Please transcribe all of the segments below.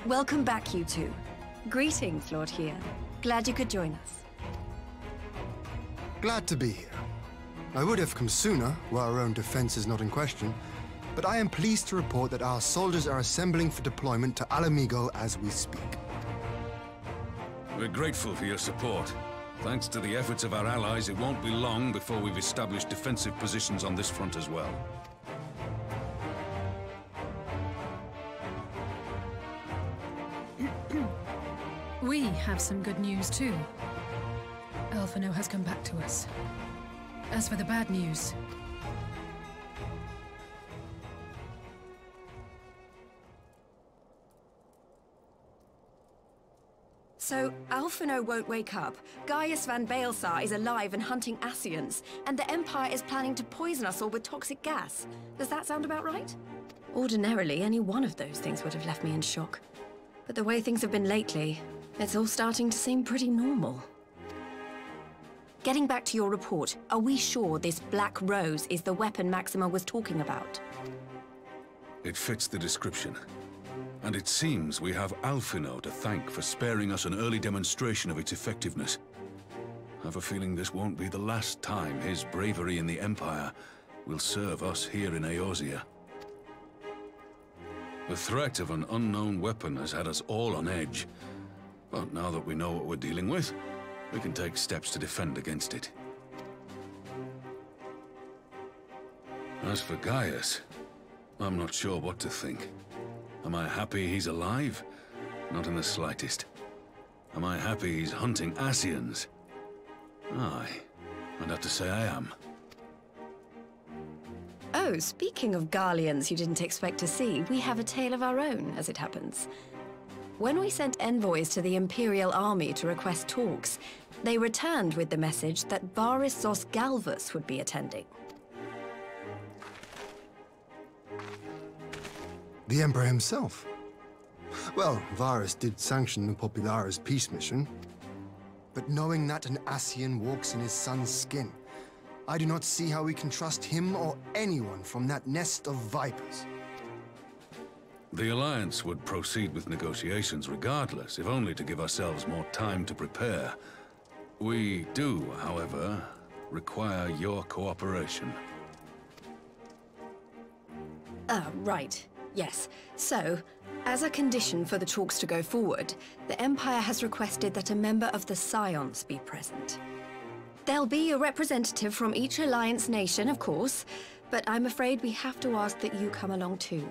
Welcome back, you two. Greetings, Lord Hien. Glad you could join us. Glad to be here. I would have come sooner, where our own defense is not in question, but I am pleased to report that our soldiers are assembling for deployment to Alamigo as we speak. We're grateful for your support. Thanks to the efforts of our allies, it won't be long before we've established defensive positions on this front as well. We have some good news too. Alphino has come back to us. As for the bad news... So, Alphino won't wake up, Gaius van Baelsar is alive and hunting Ascians, and the Empire is planning to poison us all with toxic gas. Does that sound about right? Ordinarily, any one of those things would have left me in shock. But the way things have been lately, it's all starting to seem pretty normal. Getting back to your report, are we sure this Black Rose is the weapon Maxima was talking about? It fits the description. And it seems we have Alphino to thank for sparing us an early demonstration of its effectiveness. I have a feeling this won't be the last time his bravery in the Empire will serve us here in Eorzea. The threat of an unknown weapon has had us all on edge. But now that we know what we're dealing with, we can take steps to defend against it. As for Gaius, I'm not sure what to think. Am I happy he's alive? Not in the slightest. Am I happy he's hunting Ascians? Aye, I'd have to say I am. Oh, speaking of Garleans you didn't expect to see, we have a tale of our own, as it happens. When we sent envoys to the Imperial Army to request talks, they returned with the message that Varis Zos Galvus would be attending. The Emperor himself. Well, Varis did sanction the Popularis peace mission. But knowing that an Ascian walks in his son's skin, I do not see how we can trust him or anyone from that nest of vipers. The Alliance would proceed with negotiations regardless, if only to give ourselves more time to prepare. We do, however, require your cooperation. Right. Yes. So, as a condition for the talks to go forward, the Empire has requested that a member of the Scions be present. There'll be a representative from each Alliance nation, of course, but I'm afraid we have to ask that you come along too.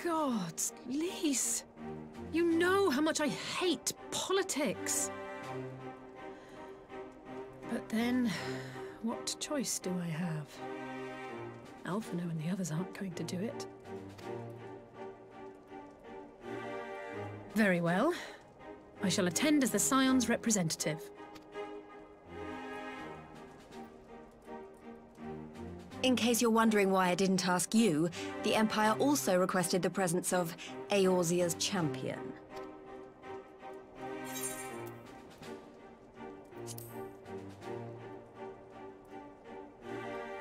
Gods, Lise! You know how much I hate politics! But then, what choice do I have? Alphino and the others aren't going to do it. Very well. I shall attend as the Scions' representative. In case you're wondering why I didn't ask you, the Empire also requested the presence of Eorzea's champion.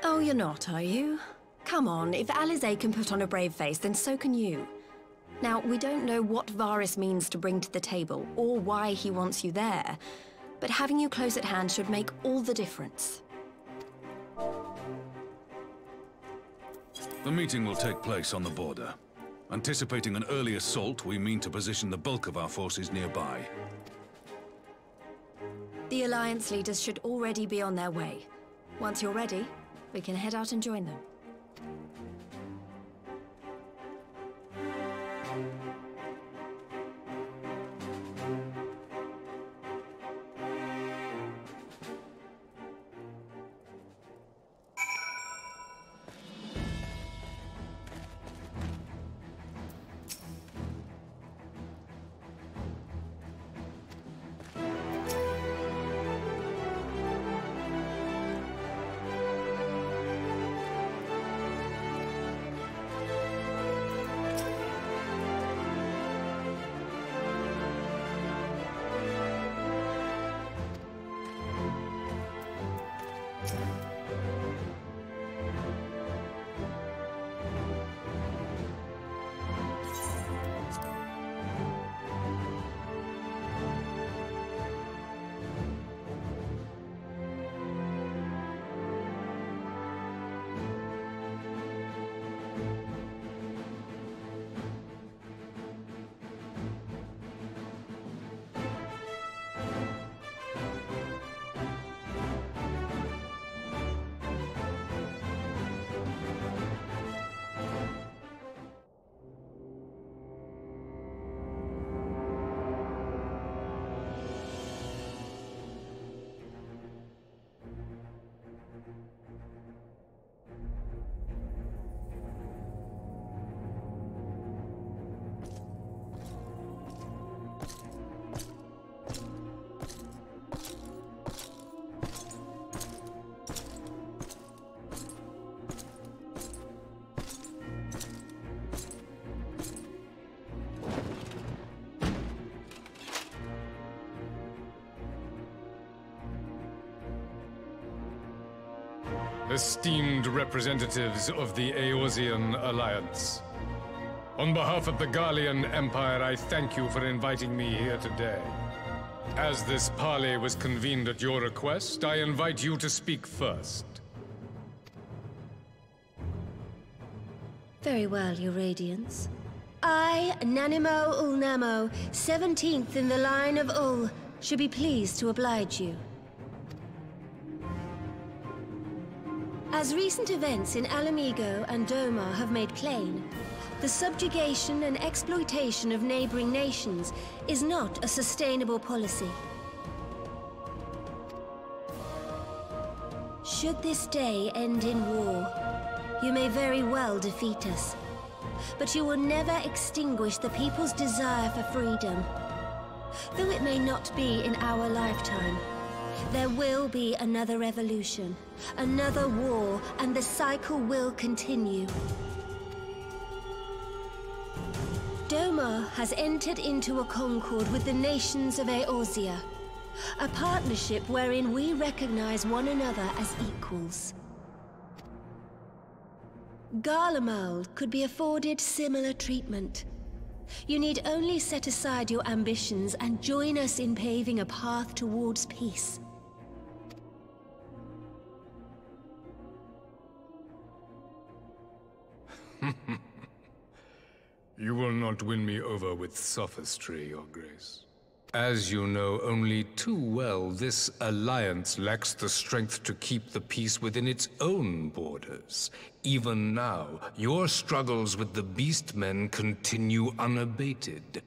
Oh, you're not, are you? Come on, if Alisaie can put on a brave face, then so can you. Now, we don't know what Varis means to bring to the table, or why he wants you there, but having you close at hand should make all the difference. The meeting will take place on the border. Anticipating an early assault, we mean to position the bulk of our forces nearby. The Alliance leaders should already be on their way. Once you're ready, we can head out and join them. esteemed representatives of the Eorzean Alliance. On behalf of the Garlean Empire, I thank you for inviting me here today. As this parley was convened at your request, I invite you to speak first. Very well, Your Radiance. I, Nanimo Ulnamo, 17th in the line of Ul, should be pleased to oblige you. As recent events in Alamigo and Doma have made plain, the subjugation and exploitation of neighboring nations is not a sustainable policy. Should this day end in war, you may very well defeat us, but you will never extinguish the people's desire for freedom. Though it may not be in our lifetime, there will be another revolution, another war, and the cycle will continue. Doma has entered into a concord with the nations of Eorzea, a partnership wherein we recognize one another as equals. Garlemald could be afforded similar treatment. You need only set aside your ambitions and join us in paving a path towards peace. You will not win me over with sophistry, Your Grace. As you know only too well, this alliance lacks the strength to keep the peace within its own borders. Even now, your struggles with the Beastmen continue unabated.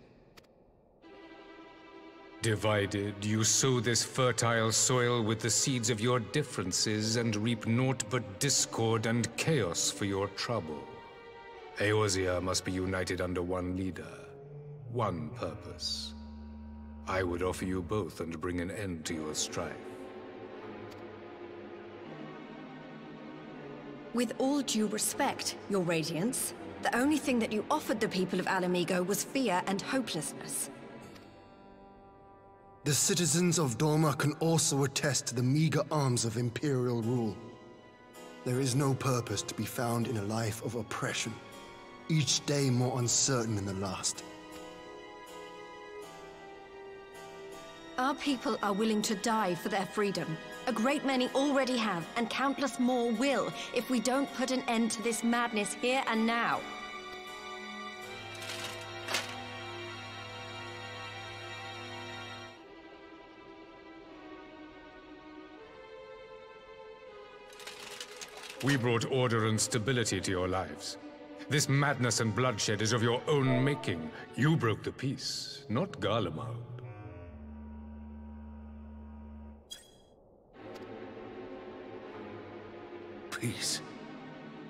Divided, you sow this fertile soil with the seeds of your differences and reap naught but discord and chaos for your trouble. Eorzea must be united under one leader, one purpose. I would offer you both and bring an end to your strife. With all due respect, Your Radiance, the only thing that you offered the people of Alamigo was fear and hopelessness. The citizens of Doma can also attest to the meager arms of Imperial rule. There is no purpose to be found in a life of oppression, each day more uncertain than the last. Our people are willing to die for their freedom. A great many already have, and countless more will, if we don't put an end to this madness here and now. We brought order and stability to your lives. This madness and bloodshed is of your own making. You broke the peace, not Garlemald. Peace.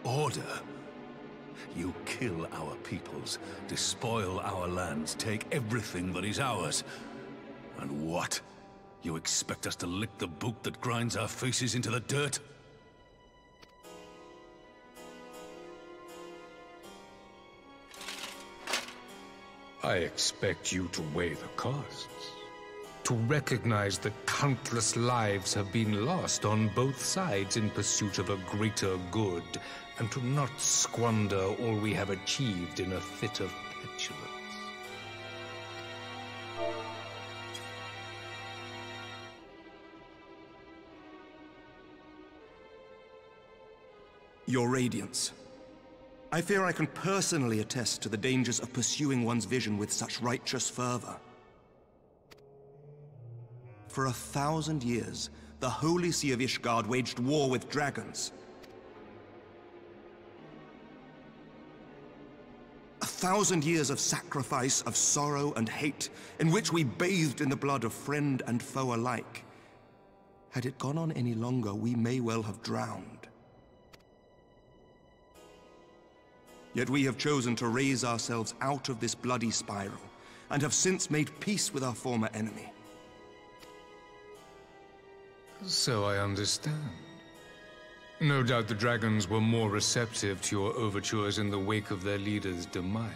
Order. You kill our peoples, despoil our lands, take everything that is ours. And what? You expect us to lick the boot that grinds our faces into the dirt? I expect you to weigh the costs. To recognize that countless lives have been lost on both sides in pursuit of a greater good, and to not squander all we have achieved in a fit of petulance. Your Radiance, I fear I can personally attest to the dangers of pursuing one's vision with such righteous fervor. For 1,000 years, the Holy See of Ishgard waged war with dragons. 1,000 years of sacrifice, of sorrow and hate, in which we bathed in the blood of friend and foe alike. Had it gone on any longer, we may well have drowned. Yet we have chosen to raise ourselves out of this bloody spiral, and have since made peace with our former enemy. So I understand. No doubt the dragons were more receptive to your overtures in the wake of their leader's demise.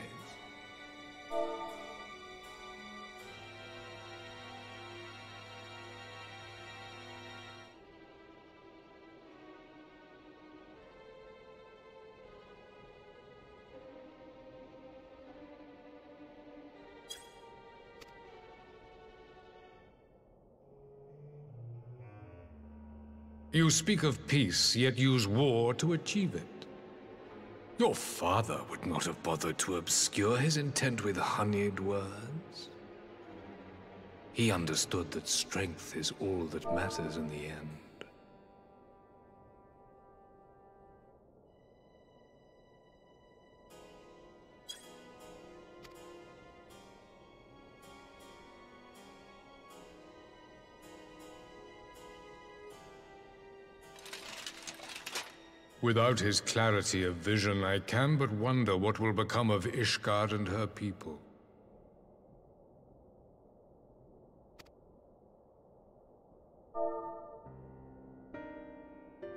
You speak of peace, yet use war to achieve it. Your father would not have bothered to obscure his intent with honeyed words. He understood that strength is all that matters in the end. Without his clarity of vision, I can but wonder what will become of Ishgard and her people.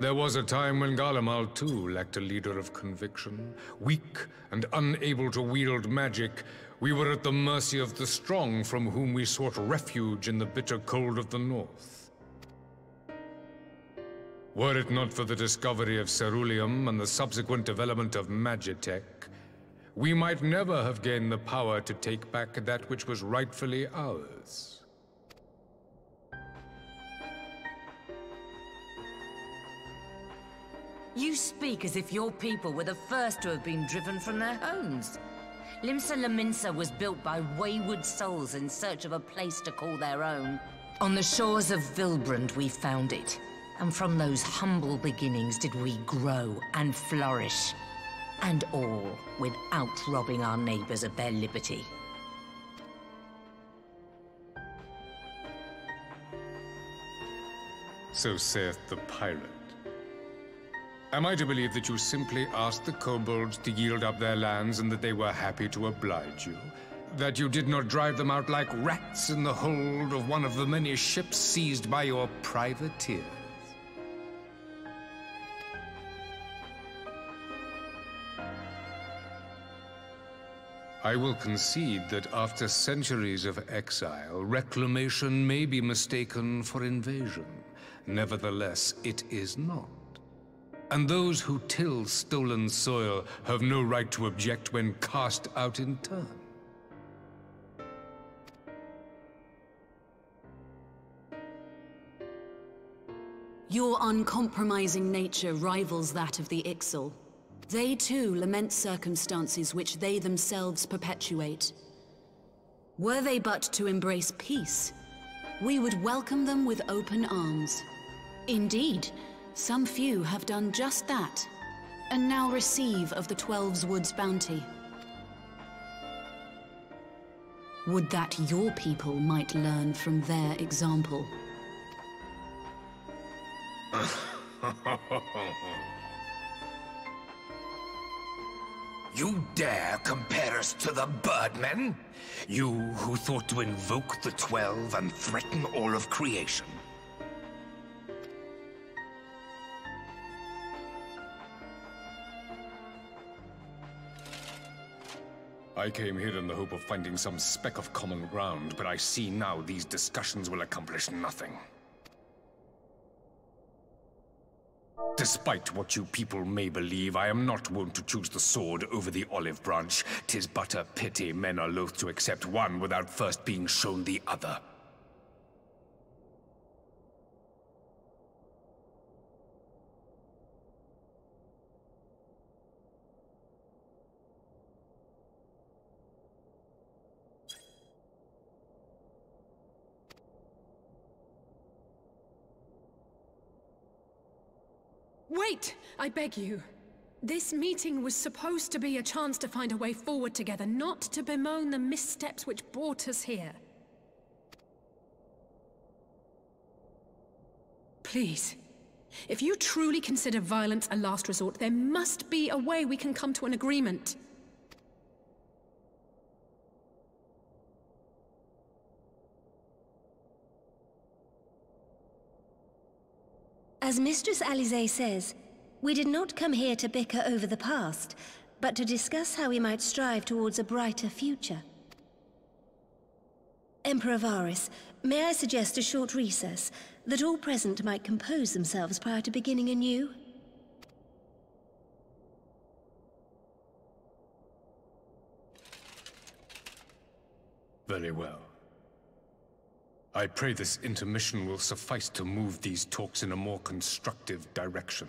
There was a time when Garlemald too lacked a leader of conviction. Weak and unable to wield magic, we were at the mercy of the strong from whom we sought refuge in the bitter cold of the north. Were it not for the discovery of ceruleum and the subsequent development of magitech, we might never have gained the power to take back that which was rightfully ours. You speak as if your people were the first to have been driven from their homes. Limsa Lominsa was built by wayward souls in search of a place to call their own. On the shores of Vilbrand we found it. And from those humble beginnings did we grow and flourish. And all without robbing our neighbors of their liberty. So saith the pirate. Am I to believe that you simply asked the kobolds to yield up their lands and that they were happy to oblige you? That you did not drive them out like rats in the hold of one of the many ships seized by your privateers? I will concede that after centuries of exile, reclamation may be mistaken for invasion. Nevertheless, it is not. And those who till stolen soil have no right to object when cast out in turn. Your uncompromising nature rivals that of the Ixal. They too lament circumstances which they themselves perpetuate. Were they but to embrace peace, we would welcome them with open arms. Indeed, some few have done just that, and now receive of the 12's Wood's bounty. Would that your people might learn from their example. You dare compare us to the Birdmen? You who thought to invoke the 12 and threaten all of creation? I came here in the hope of finding some speck of common ground, but I see now these discussions will accomplish nothing. Despite what you people may believe, I am not wont to choose the sword over the olive branch. 'Tis but a pity men are loath to accept one without first being shown the other. Wait! I beg you. This meeting was supposed to be a chance to find a way forward together, not to bemoan the missteps which brought us here. Please. If you truly consider violence a last resort, there must be a way we can come to an agreement. As Mistress Alisaie says, we did not come here to bicker over the past, but to discuss how we might strive towards a brighter future. Emperor Varis, may I suggest a short recess, that all present might compose themselves prior to beginning anew? Very well. I pray this intermission will suffice to move these talks in a more constructive direction.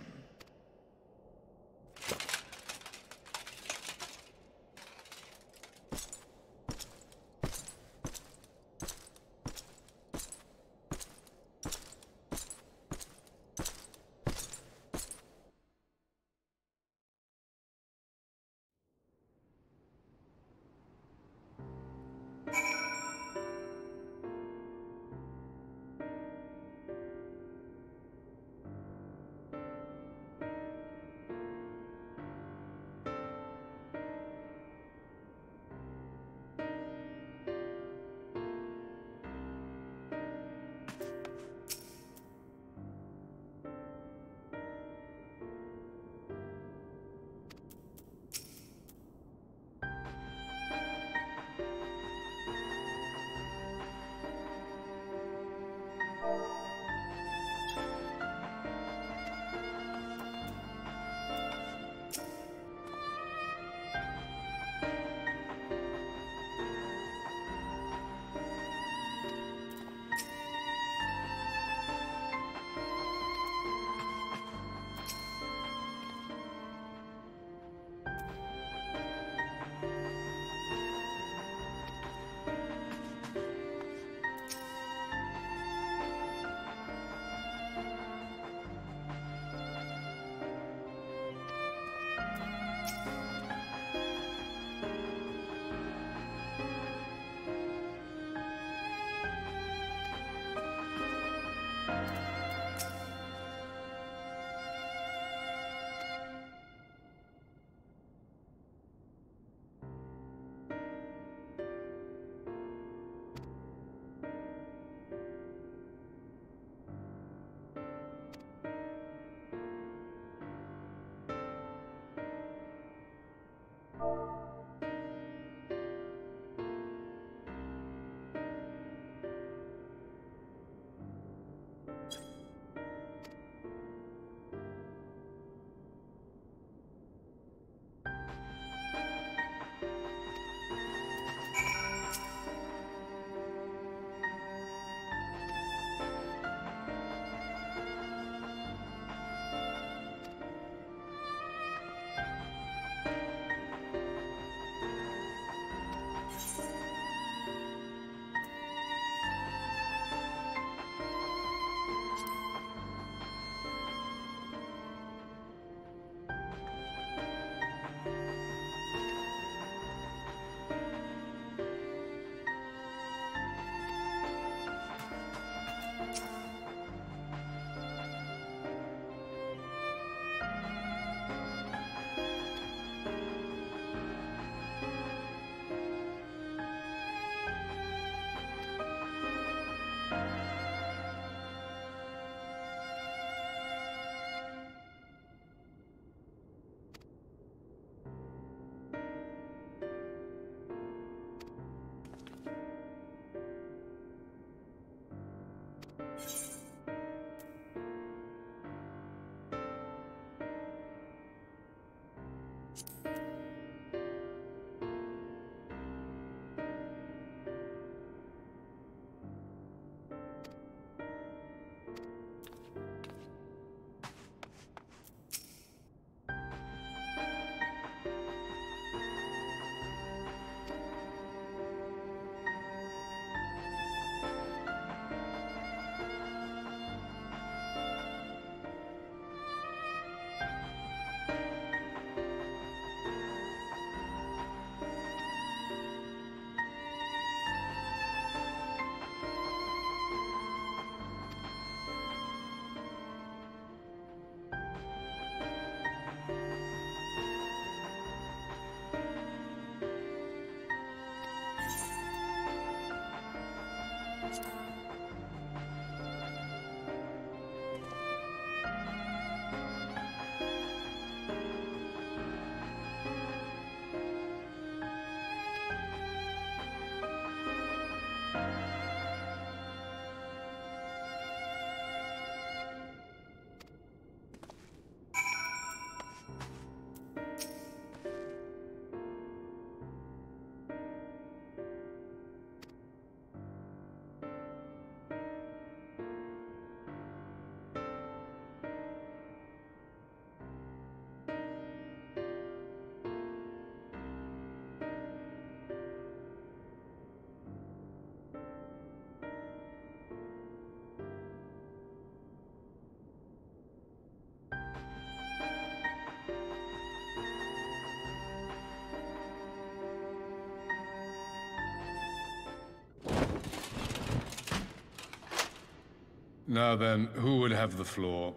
Now then, who would have the floor?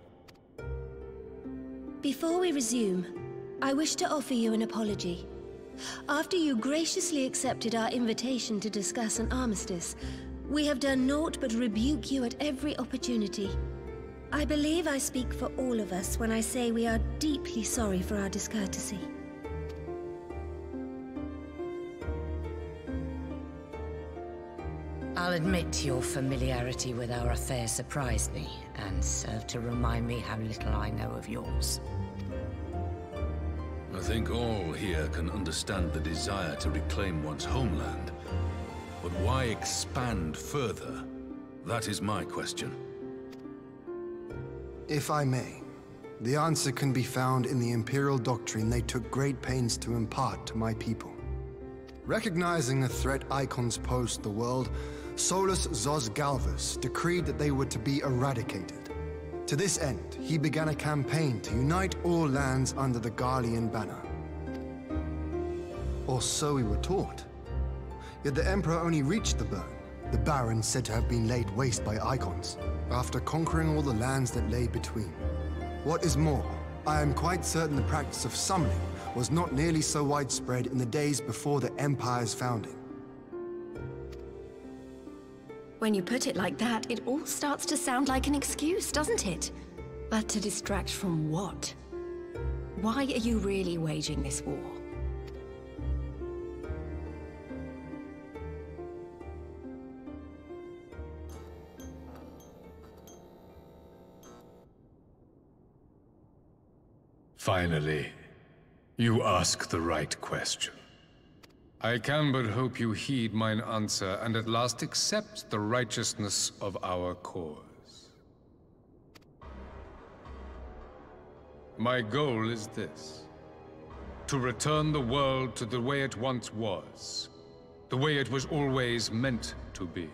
Before we resume, I wish to offer you an apology. After you graciously accepted our invitation to discuss an armistice, we have done naught but rebuke you at every opportunity. I believe I speak for all of us when I say we are deeply sorry for our discourtesy. I'll admit your familiarity with our affair surprised me, and served to remind me how little I know of yours. I think all here can understand the desire to reclaim one's homeland. But why expand further? That is my question. If I may, the answer can be found in the Imperial doctrine they took great pains to impart to my people. Recognizing the threat icons posed to the world, Solus Zos Galvus decreed that they were to be eradicated. To this end, he began a campaign to unite all lands under the Garlean banner. Or so we were taught. Yet the Emperor only reached the burn, the Baron said to have been laid waste by icons, after conquering all the lands that lay between. What is more, I am quite certain the practice of summoning was not nearly so widespread in the days before the Empire's founding. When you put it like that, it all starts to sound like an excuse, doesn't it? But to distract from what? Why are you really waging this war? Finally, you ask the right question. I can but hope you heed mine answer and at last accept the righteousness of our cause. My goal is this: to return the world to the way it once was, the way it was always meant to be.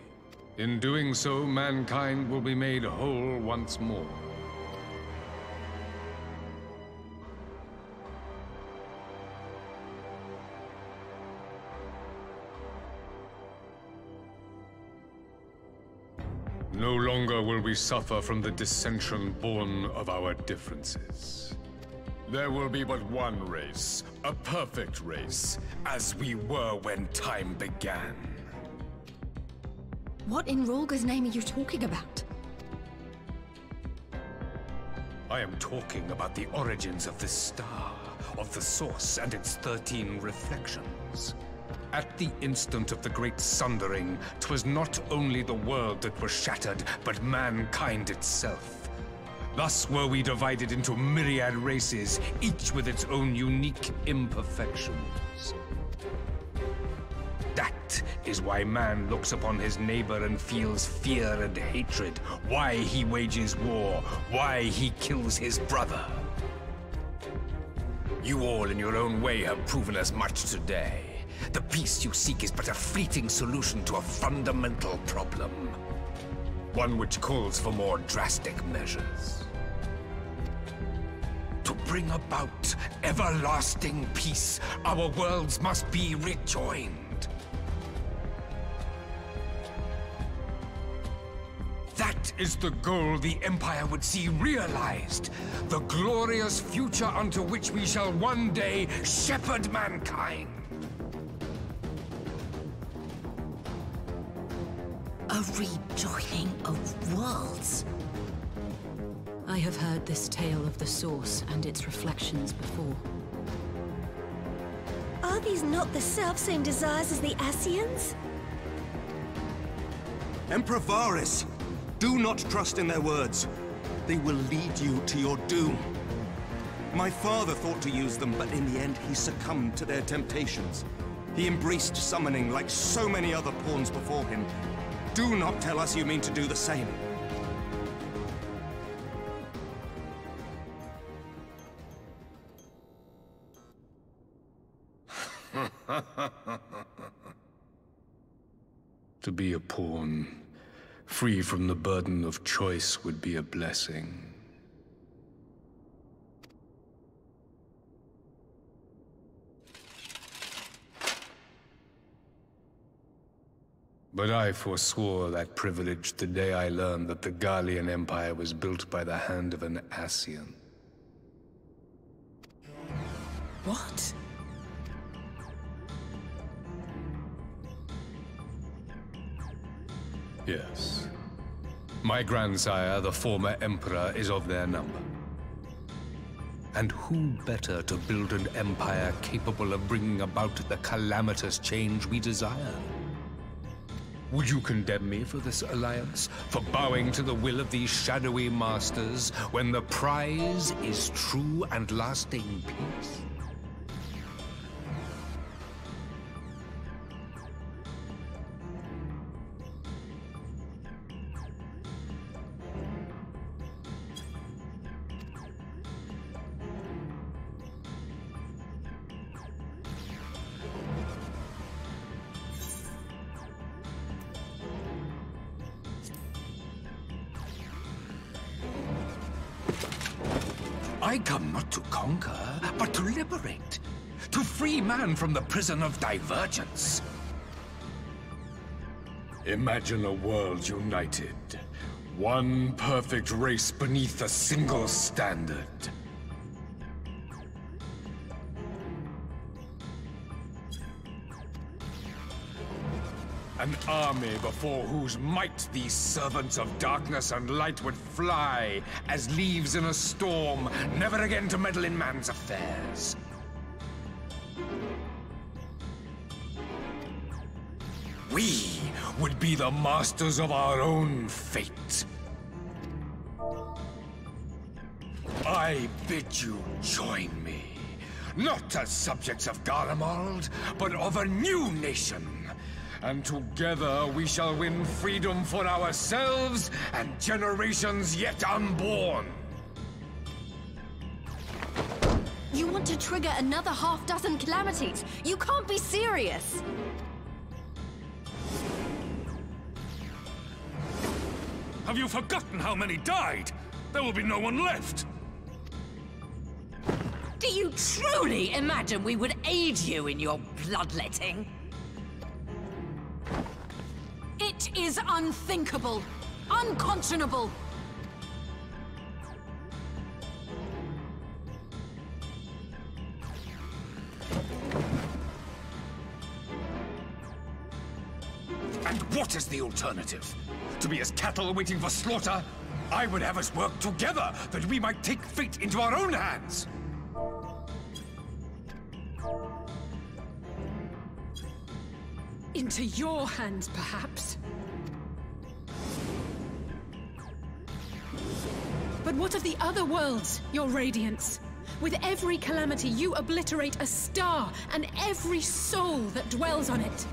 In doing so, mankind will be made whole once more. No longer will we suffer from the dissension born of our differences. There will be but one race, a perfect race, as we were when time began. What in Rhalgr's name are you talking about? I am talking about the origins of this star, of the source and its 13 reflections. At the instant of the great sundering, 'twas not only the world that was shattered, but mankind itself. Thus were we divided into myriad races, each with its own unique imperfections. That is why man looks upon his neighbor and feels fear and hatred, why he wages war, why he kills his brother. You all in your own way have proven as much today. The peace you seek is but a fleeting solution to a fundamental problem. One which calls for more drastic measures. To bring about everlasting peace, our worlds must be rejoined. That is the goal the Empire would see realized. The glorious future unto which we shall one day shepherd mankind. A rejoining of worlds. I have heard this tale of the Source and its reflections before. Are these not the self-same desires as the Ascians? Emperor Varis, do not trust in their words. They will lead you to your doom. My father thought to use them, but in the end he succumbed to their temptations. He embraced summoning like so many other pawns before him. Do not tell us you mean to do the same. To be a pawn, free from the burden of choice, would be a blessing. But I forswore that privilege the day I learned that the Garlean Empire was built by the hand of an Ascian. What? Yes. My grandsire, the former Emperor, is of their number. And who better to build an empire capable of bringing about the calamitous change we desire? Would you condemn me for this alliance? For bowing to the will of these shadowy masters, when the prize is true and lasting peace? I come not to conquer, but to liberate. To free man from the prison of divergence. Imagine a world united. One perfect race beneath a single standard. An army before whose might these servants of darkness and light would fly, as leaves in a storm, never again to meddle in man's affairs. We would be the masters of our own fate. I bid you join me, not as subjects of Garlemald, but of a new nation. And together we shall win freedom for ourselves and generations yet unborn. You want to trigger another half-dozen calamities? You can't be serious! Have you forgotten how many died? There will be no one left. Do you truly imagine we would aid you in your bloodletting? It is unthinkable, unconscionable. And what is the alternative? To be as cattle waiting for slaughter? I would have us work together, that we might take fate into our own hands. Into your hands, perhaps. But what of the other worlds, your radiance? With every calamity, you obliterate a star and every soul that dwells on it.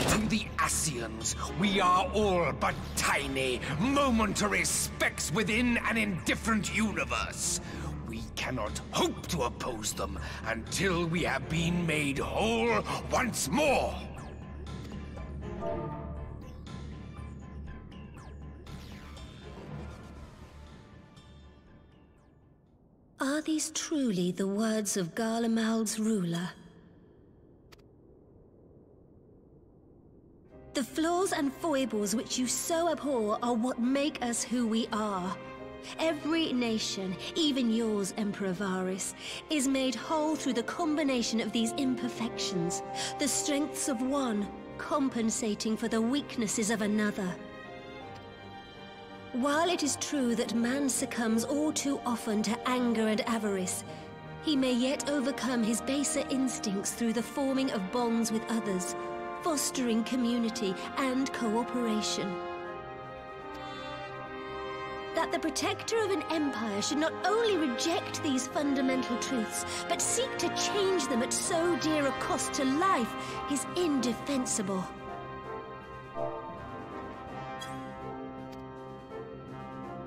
To the Ascians, we are all but tiny, momentary specks within an indifferent universe. We cannot hope to oppose them until we have been made whole once more. Are these truly the words of Garlemald's ruler? The flaws and foibles which you so abhor are what make us who we are. Every nation, even yours, Emperor Varis, is made whole through the combination of these imperfections, the strengths of one compensating for the weaknesses of another. While it is true that man succumbs all too often to anger and avarice, he may yet overcome his baser instincts through the forming of bonds with others, fostering community and cooperation. That the protector of an empire should not only reject these fundamental truths, but seek to change them at so dear a cost to life is indefensible.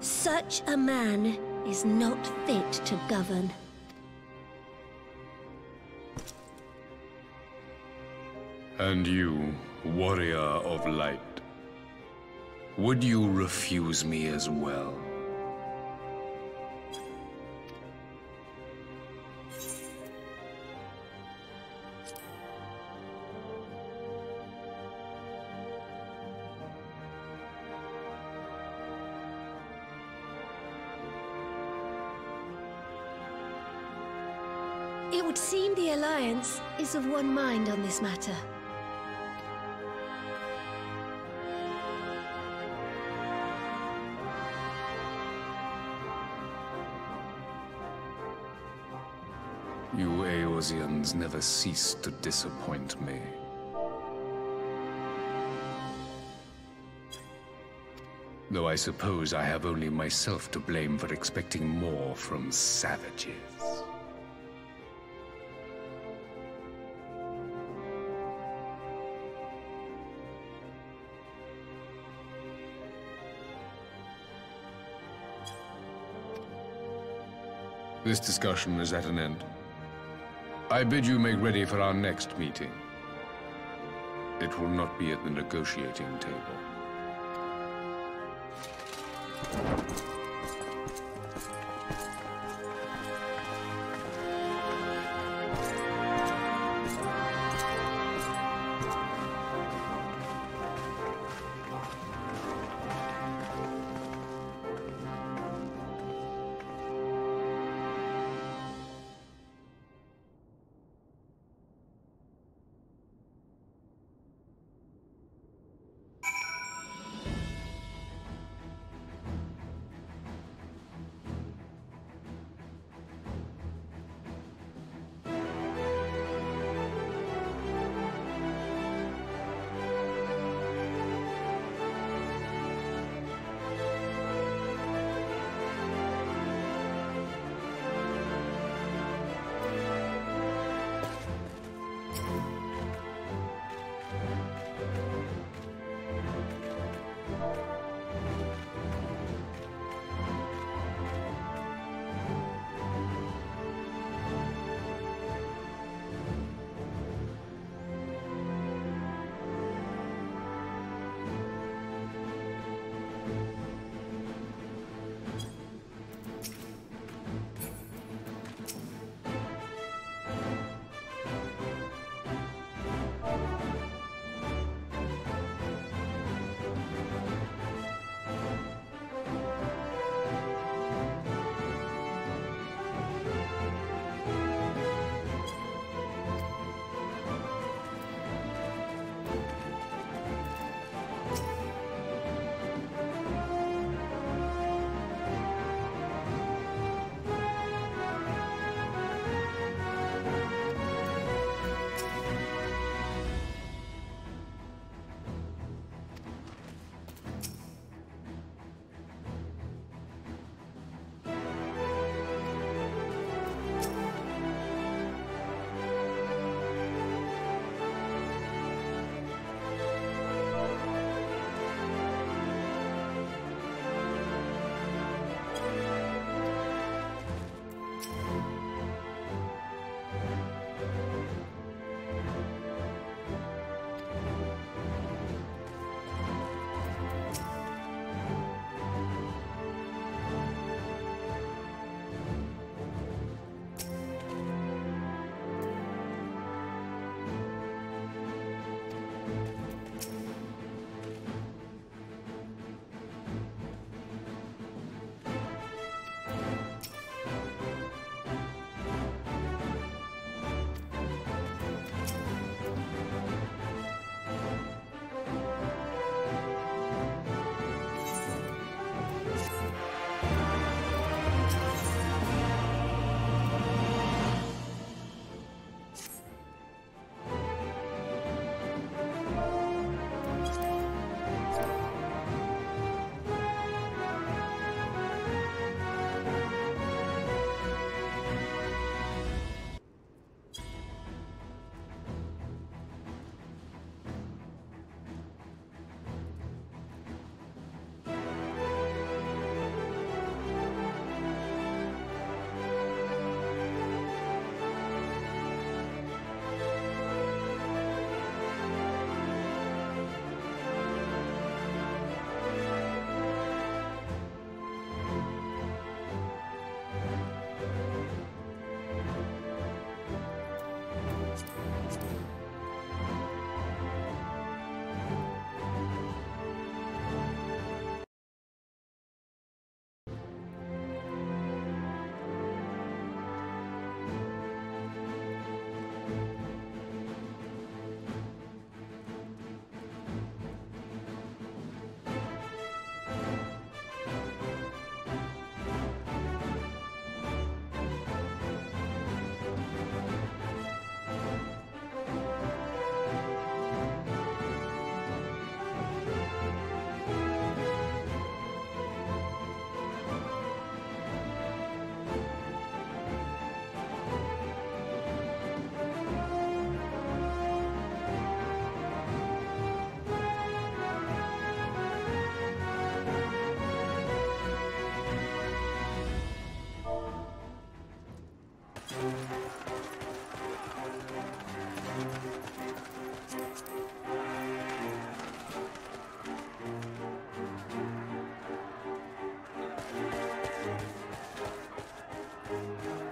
Such a man is not fit to govern. And you, warrior of light, would you refuse me as well? It would seem the Alliance is of one mind on this matter. You Eorzeans never cease to disappoint me. Though I suppose I have only myself to blame for expecting more from savages. This discussion is at an end. I bid you make ready for our next meeting. It will not be at the negotiating table.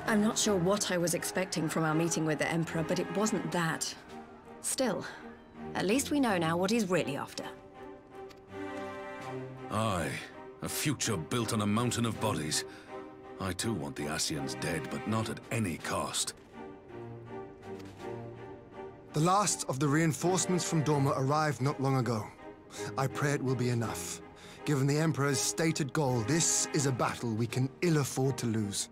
I'm not sure what I was expecting from our meeting with the Emperor, but it wasn't that. Still, at least we know now what he's really after. Aye, a future built on a mountain of bodies. I too want the Ascians dead, but not at any cost. The last of the reinforcements from Doma arrived not long ago. I pray it will be enough. Given the Emperor's stated goal, this is a battle we can ill afford to lose.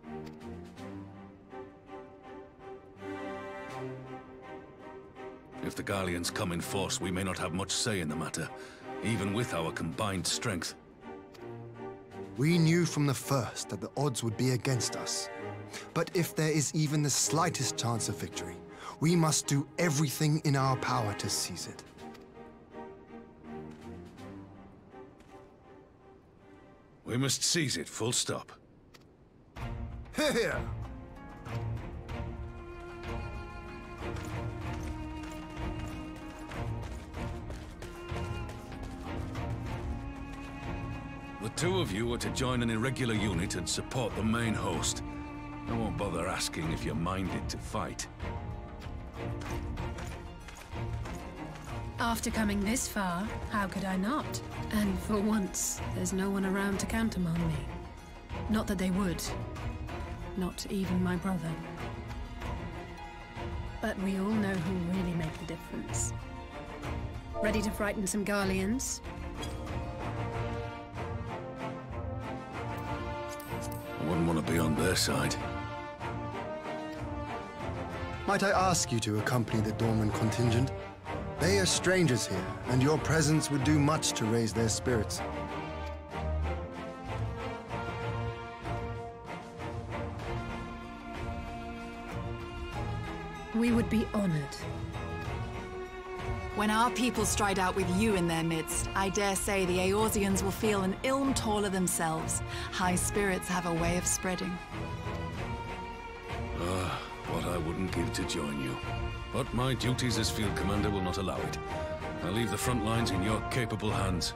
If the Garleans come in force, we may not have much say in the matter, even with our combined strength. We knew from the first that the odds would be against us. But if there is even the slightest chance of victory, we must do everything in our power to seize it. We must seize it, full stop. Here! The two of you are to join an irregular unit and support the main host. I won't bother asking if you're minded to fight. After coming this far, how could I not? And for once, there's no one around to countermand me. Not that they would. Not even my brother. But we all know who really make the difference. Ready to frighten some Garleans? I wouldn't want to be on their side. Might I ask you to accompany the Dorman contingent? They are strangers here, and your presence would do much to raise their spirits. We would be honored. When our people stride out with you in their midst, I dare say the Eorzeans will feel an ilm taller themselves. High spirits have a way of spreading. What I wouldn't give to join you. But my duties as field commander will not allow it. I'll leave the front lines in your capable hands.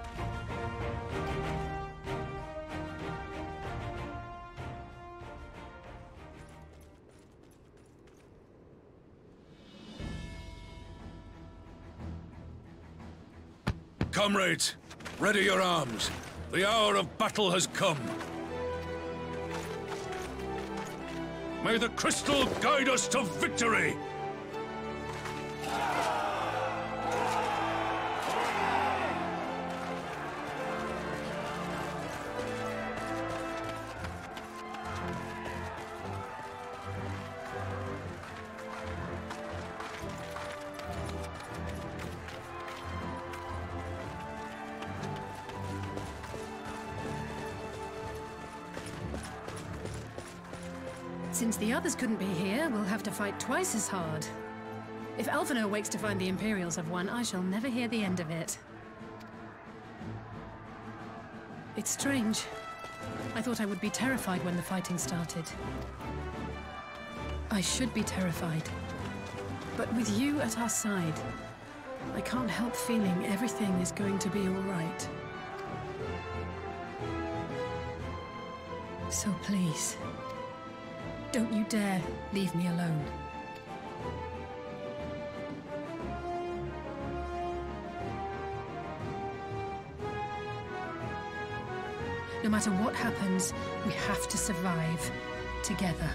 Comrades, ready your arms. The hour of battle has come. May the crystal guide us to victory! Since the others couldn't be here, we'll have to fight twice as hard. If Alphinaud wakes to find the Imperials have won, I shall never hear the end of it. It's strange. I thought I would be terrified when the fighting started. I should be terrified. But with you at our side, I can't help feeling everything is going to be all right. So please, don't you dare leave me alone. No matter what happens, we have to survive together.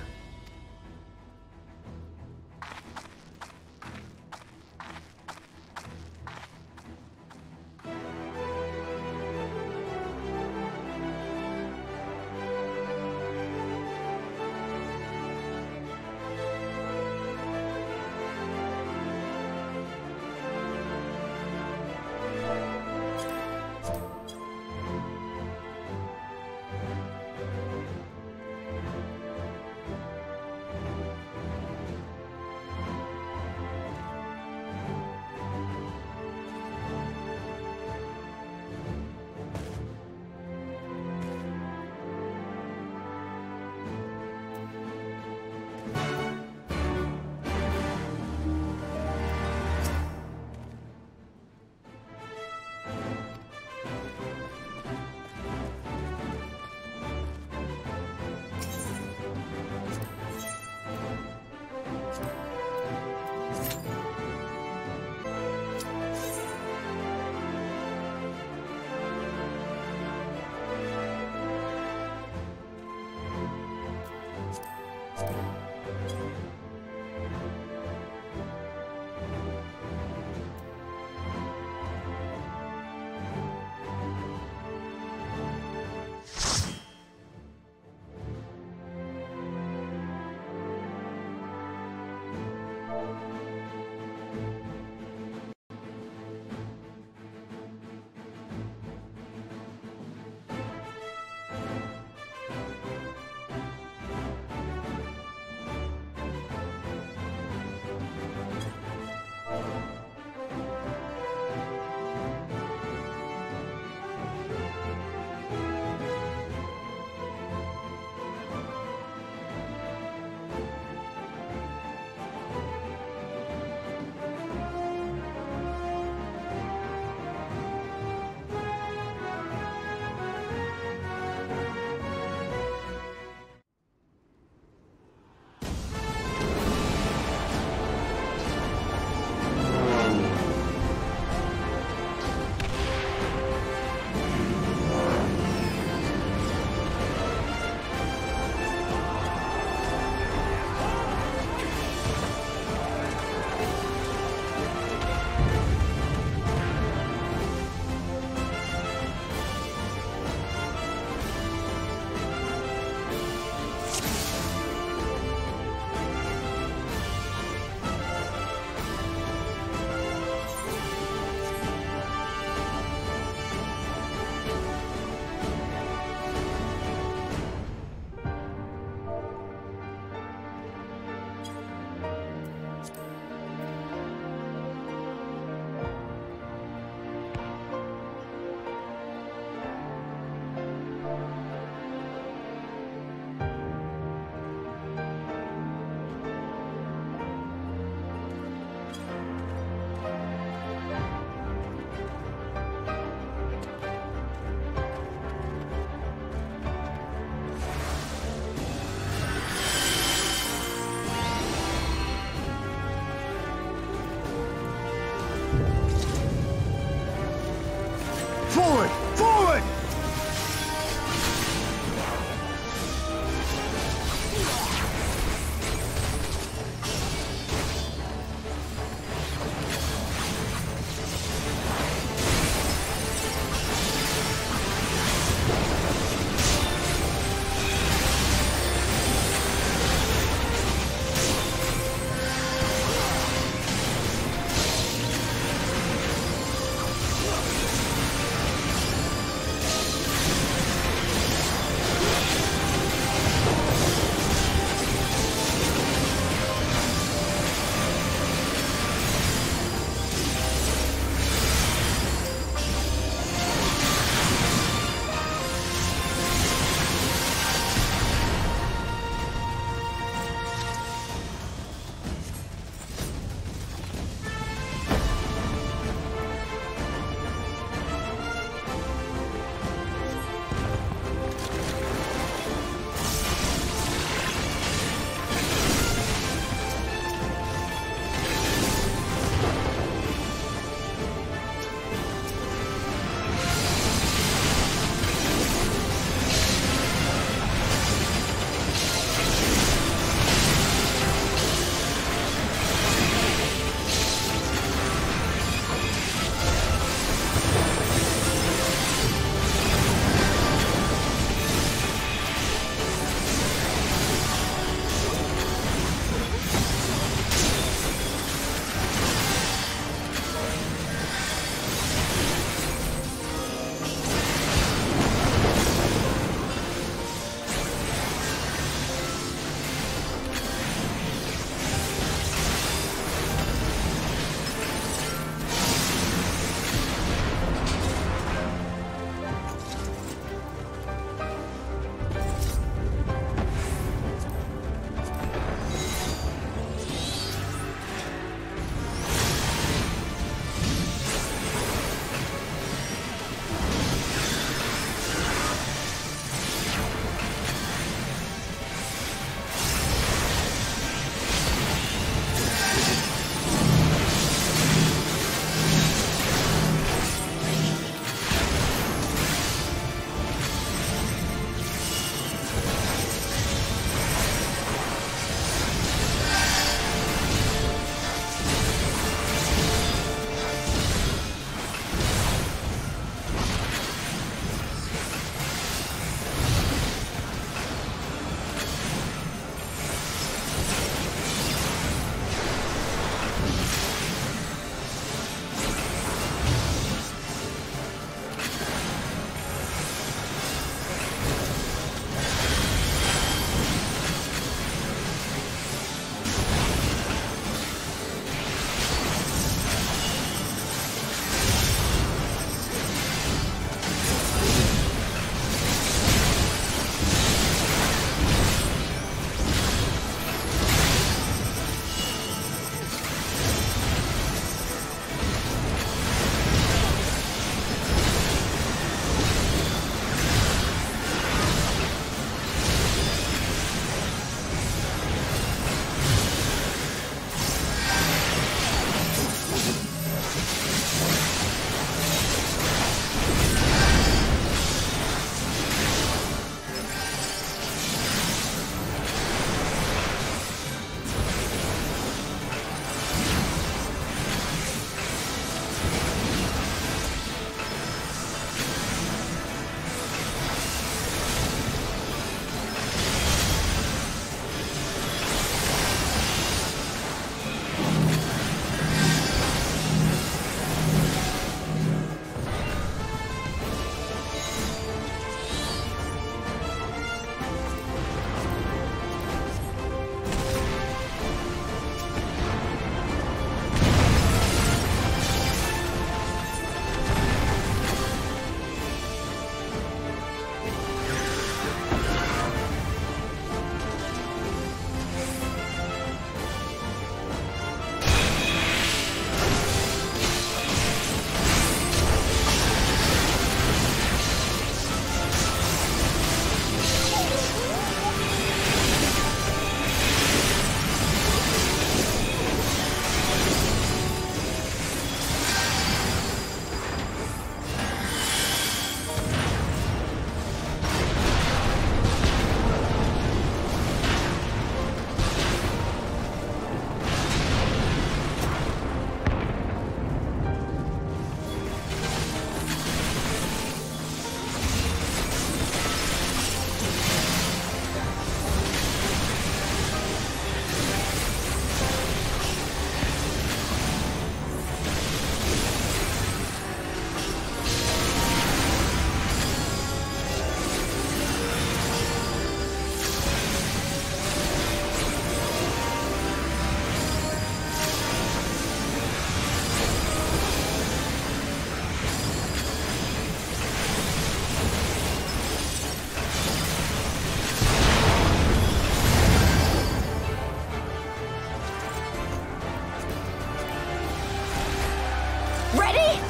Ready?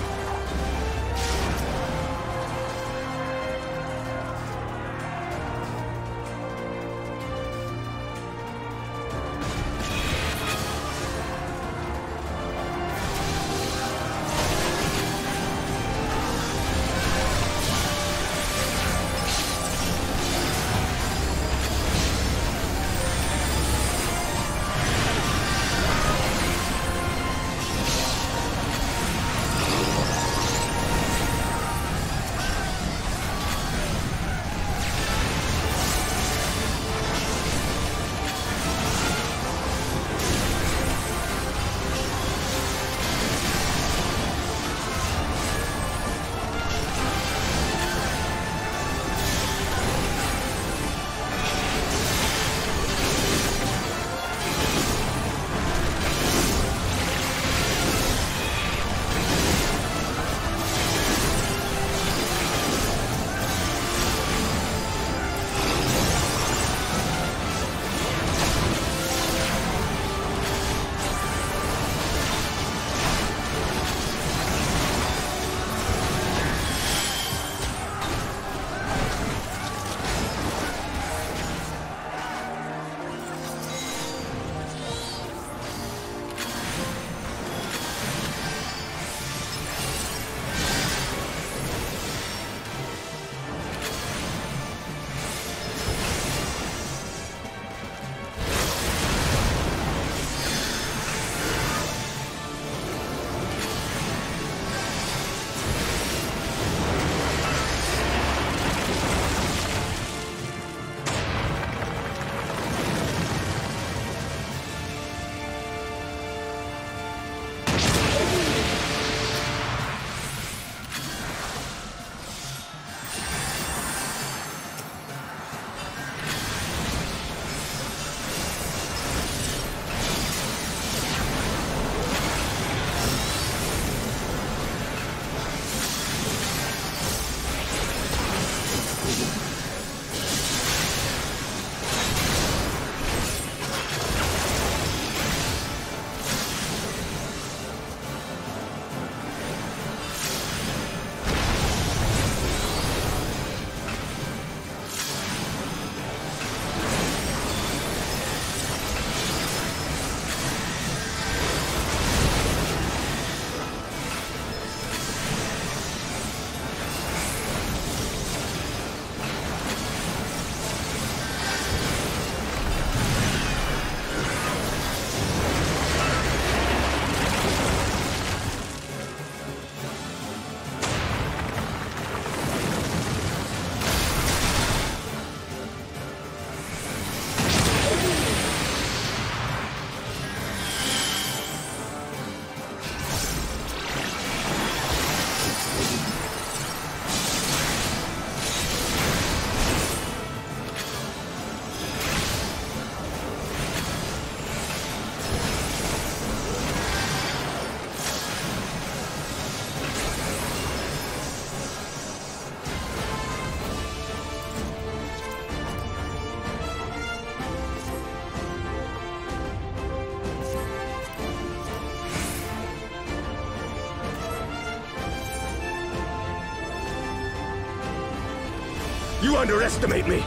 You underestimate me!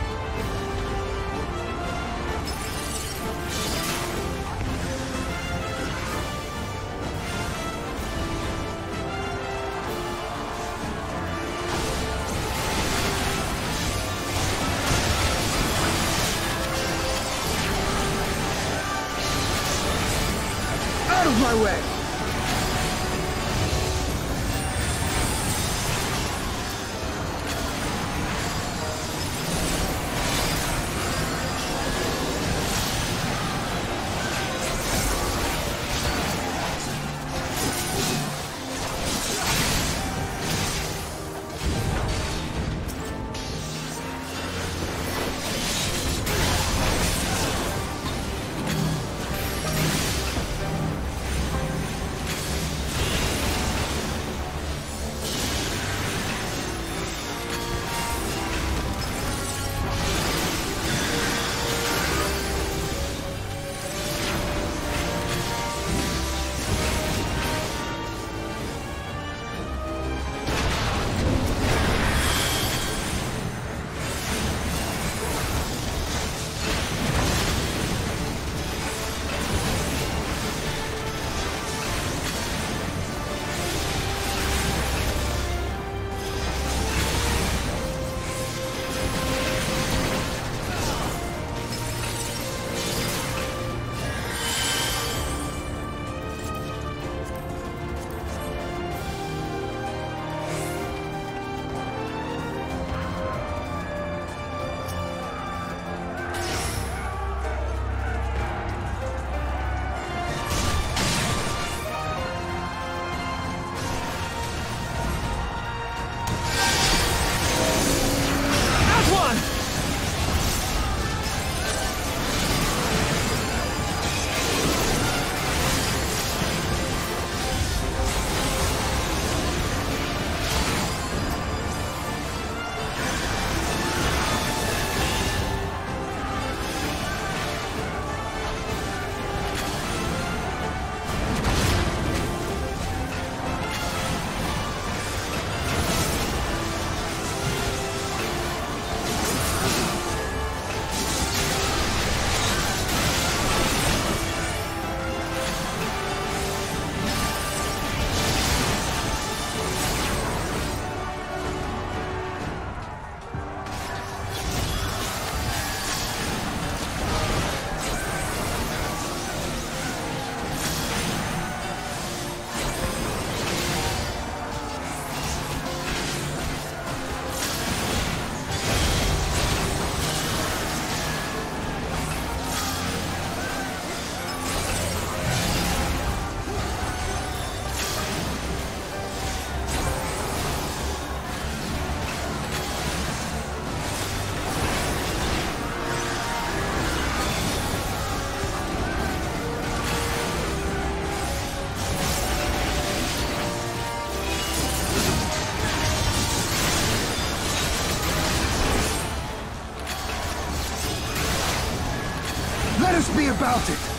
Out of my way! about it!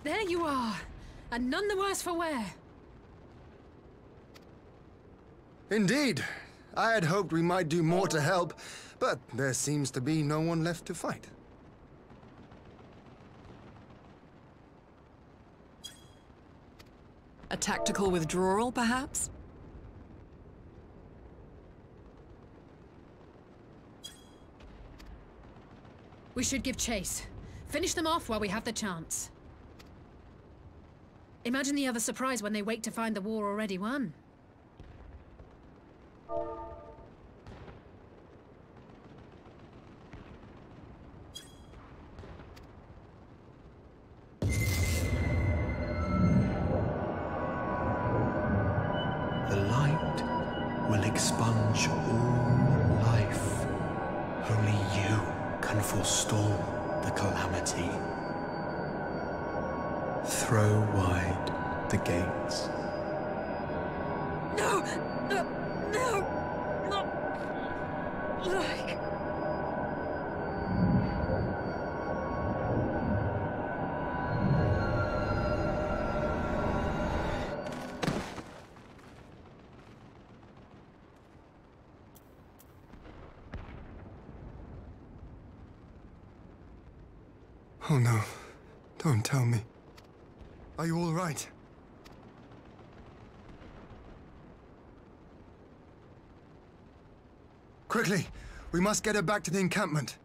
There you are, and none the worse for wear. Indeed. I had hoped we might do more to help, but there seems to be no one left to fight. A tactical withdrawal, perhaps? We should give chase. Finish them off while we have the chance. Imagine the other surprise when they wake to find the war already won. The light will expunge all life. Only you can forestall the calamity. Throw wide the gates. No! Not like... Oh no, don't tell me. Are you all right? Quickly, we must get her back to the encampment.